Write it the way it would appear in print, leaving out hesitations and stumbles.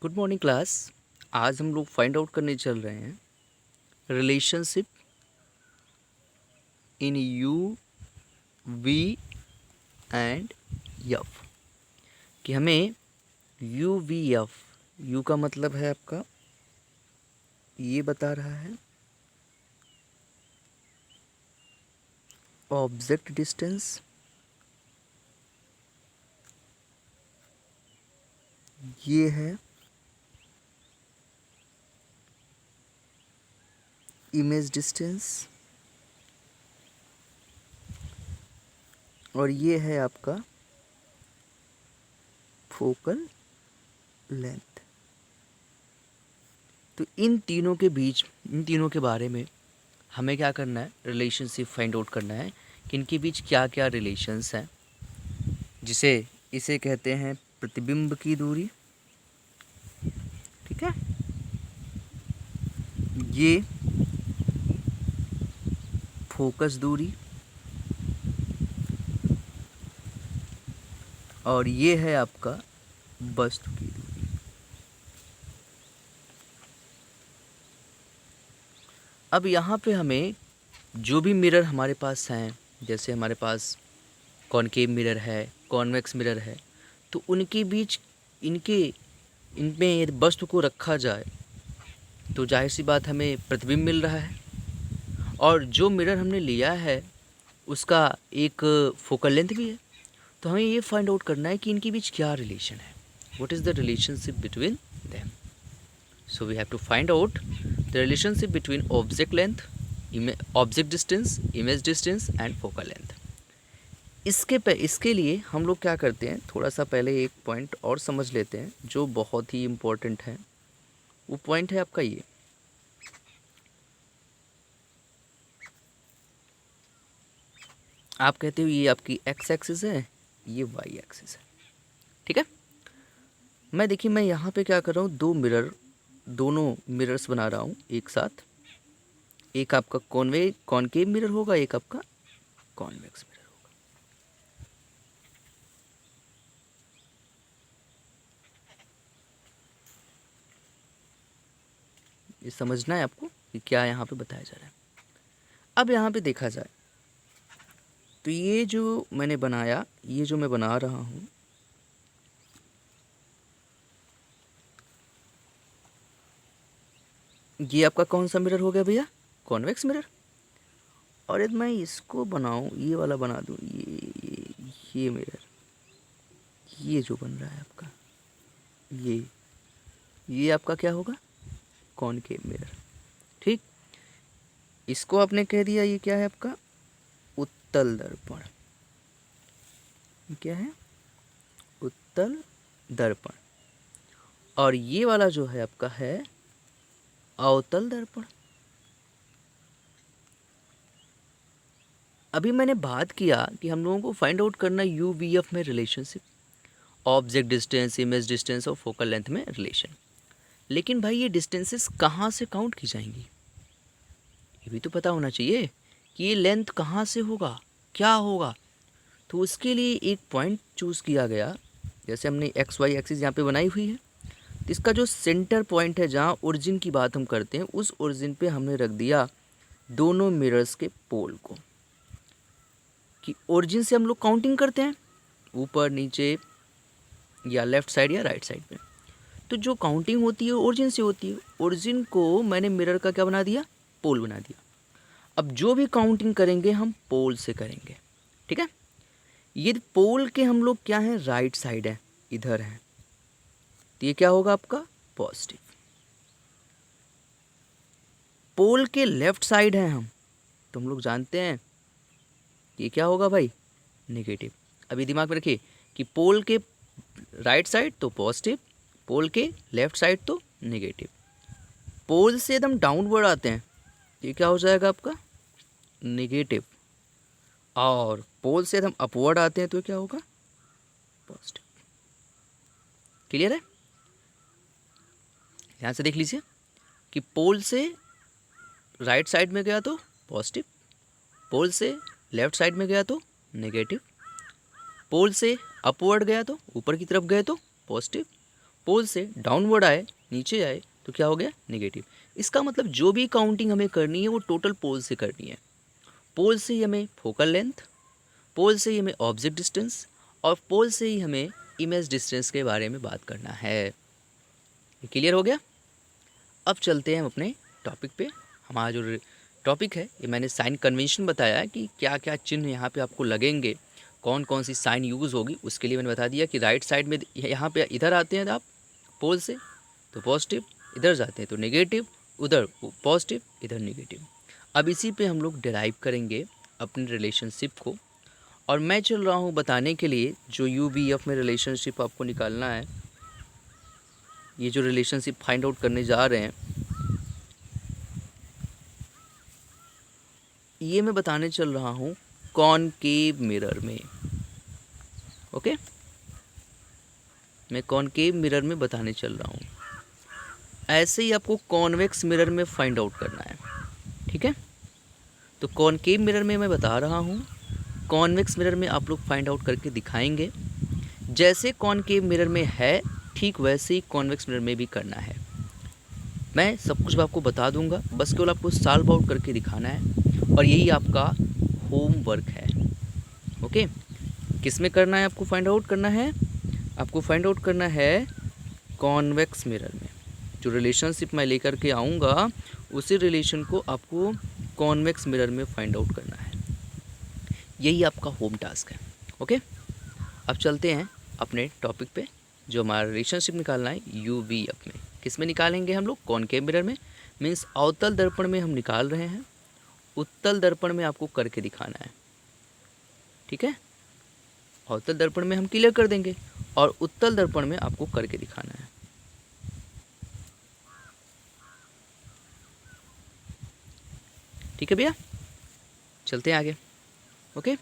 Good morning class. आज हम लोग फाइंड आउट करने चल रहे हैं relationship in U V and F. कि हमें यू वी एफ, यू का मतलब है आपका, ये बता रहा है ऑब्जेक्ट डिस्टेंस, ये है इमेज डिस्टेंस, और ये है आपका फोकल लेंथ। तो इन तीनों के बीच, इन तीनों के बारे में हमें क्या करना है, रिलेशनशिप फाइंड आउट करना है कि इनके बीच क्या क्या रिलेशंस हैं, जिसे इसे कहते हैं प्रतिबिंब की दूरी। ठीक है, ये फोकस दूरी, और ये है आपका वस्तु की दूरी। अब यहाँ पे हमें जो भी मिरर हमारे पास हैं, जैसे हमारे पास कॉनकेव मिरर है, कॉन्वेक्स मिरर है, तो उनके बीच इनमें यदि वस्तु को रखा जाए तो जाहिर सी बात हमें प्रतिबिंब मिल रहा है। और जो मिरर हमने लिया है उसका एक फोकल लेंथ भी है। तो हमें ये फाइंड आउट करना है कि इनके बीच क्या रिलेशन है, what is the relationship between them. So we have to find out the relationship between object length, object distance, image distance and focal length. इसके लिए हम लोग क्या करते हैं, थोड़ा सा पहले एक पॉइंट और समझ लेते हैं जो बहुत ही इम्पोर्टेंट है। वो पॉइंट है आपका ये, आप कहते हो ये आपकी एक्स एक्सिस है, ये वाई एक्सिस है। ठीक है, देखिए मैं यहाँ पे क्या कर रहा हूँ, दोनों मिरर्स बना रहा हूँ एक साथ। एक आपका कॉनकेव मिरर होगा, एक आपका कॉन्वेक्स मिरर होगा। ये समझना है आपको कि क्या यहाँ पे बताया जा रहा है। अब यहाँ पे देखा जाए तो ये जो मैंने बनाया, ये जो मैं बना रहा हूँ, ये आपका कौन सा मिरर हो गया भैया, कॉन्वेक्स मिरर। और यदि मैं इसको बनाऊँ, ये वाला बना दूँ, ये मिरर, ये जो बन रहा है आपका, ये आपका क्या होगा, कॉनकेव मिरर। ठीक, इसको आपने कह दिया ये क्या है आपका, उत्तल दर्पण। क्या है, उत्तल दर्पण। और ये वाला जो है आपका है अवतल दर्पण। अभी मैंने बात किया कि हम लोगों को फाइंड आउट करना यू वी एफ में relationship, object distance, image distance और फोकल लेंथ में रिलेशन। लेकिन भाई ये डिस्टेंसेस कहाँ से काउंट की जाएंगी, ये भी तो पता होना चाहिए कि ये लेंथ कहाँ से होगा, क्या होगा। तो उसके लिए एक पॉइंट चूज़ किया गया। जैसे हमने एक्स वाई एक्सिस यहाँ पे बनाई हुई है, तो इसका जो सेंटर पॉइंट है, जहाँ ओरिजिन की बात हम करते हैं, उस ओरिजिन पे हमने रख दिया दोनों मिरर्स के पोल को। कि ओरिजिन से हम लोग काउंटिंग करते हैं, ऊपर नीचे या लेफ़्ट साइड या राइट साइड पे। तो जो काउंटिंग होती है ओरिजिन से होती है। ओरिजिन को मैंने मिरर का क्या बना दिया, पोल बना दिया। अब जो भी काउंटिंग करेंगे हम पोल से करेंगे। ठीक है, ये पोल के हम लोग क्या हैं, राइट साइड है, इधर है, तो ये क्या होगा आपका पॉजिटिव। पोल के लेफ्ट साइड है हम, तो हम लोग जानते हैं कि ये क्या होगा भाई, नेगेटिव। अभी दिमाग में रखिए कि पोल के राइट साइड तो पॉजिटिव, पोल के लेफ्ट साइड तो नेगेटिव। पोल से एकदम डाउनवर्ड आते हैं, ये क्या हो जाएगा आपका नेगेटिव। और पोल से एकदम अपवर्ड आते हैं तो क्या होगा पॉजिटिव। क्लियर है, ध्यान से देख लीजिए कि पोल से राइट साइड में गया तो पॉजिटिव, पोल से लेफ्ट साइड में गया तो नेगेटिव, पोल से अपवर्ड गया तो ऊपर की तरफ गए तो पॉजिटिव, पोल से डाउनवर्ड आए, नीचे आए तो क्या हो गया, नेगेटिव। इसका मतलब जो भी काउंटिंग हमें करनी है वो टोटल पोल से करनी है। पोल से ही हमें फोकल लेंथ, पोल से ही हमें ऑब्जेक्ट डिस्टेंस और पोल से ही हमें इमेज डिस्टेंस के बारे में बात करना है। ये क्लियर हो गया। अब चलते हैं हम अपने टॉपिक पे। हमारा जो टॉपिक है, ये मैंने साइन कन्वेंशन बताया है कि क्या क्या चिन्ह यहाँ पे आपको लगेंगे, कौन कौन सी साइन यूज़ होगी, उसके लिए मैंने बता दिया कि राइट साइड में यहाँ पे इधर आते हैं आप पोल से तो पॉजिटिव, इधर जाते हैं तो नेगेटिव, उधर पॉजिटिव, इधर नेगेटिव। अब इसी पे हम लोग डिराइव करेंगे अपने रिलेशनशिप को। और मैं चल रहा हूँ बताने के लिए जो UVF में रिलेशनशिप आपको निकालना है, ये जो रिलेशनशिप फाइंड आउट करने जा रहे हैं, ये मैं बताने चल रहा हूँ कॉनकेव मिरर में। ओके, मैं कॉनकेव मिरर में बताने चल रहा हूँ। ऐसे ही आपको कॉन्वेक्स मिरर में फाइंड आउट करना है, ठीक है। तो कॉनकेव मिरर में मैं बता रहा हूँ, कॉन्वेक्स मिरर में आप लोग फाइंड आउट करके दिखाएंगे। जैसे कॉनकेव मिरर में है ठीक वैसे ही कॉन्वेक्स मिरर में भी करना है। मैं सब कुछ आपको बता दूंगा, बस केवल आपको सॉल्व आउट करके दिखाना है और यही आपका होमवर्क है। ओके, किस में करना है आपको फाइंड आउट करना है? आपको फाइंड आउट करना है कॉन्वेक्स मिरर में। जो रिलेशनशिप मैं लेकर के आऊँगा उसी रिलेशन को आपको कॉन्वेक्स मिरर में फाइंड आउट करना है। यही आपका होम टास्क है। ओके, अब चलते हैं अपने टॉपिक पे। जो हमारा रिलेशनशिप निकालना है UVF में, किस में निकालेंगे हम लोग? कॉनकेव मिरर में। मीन्स अवतल दर्पण में हम निकाल रहे हैं, उत्तल दर्पण में आपको करके दिखाना है, ठीक है। अवतल दर्पण में हम क्लियर कर देंगे और उत्तल दर्पण में आपको करके दिखाना है। ठीक है भैया, चलते हैं आगे। ओके।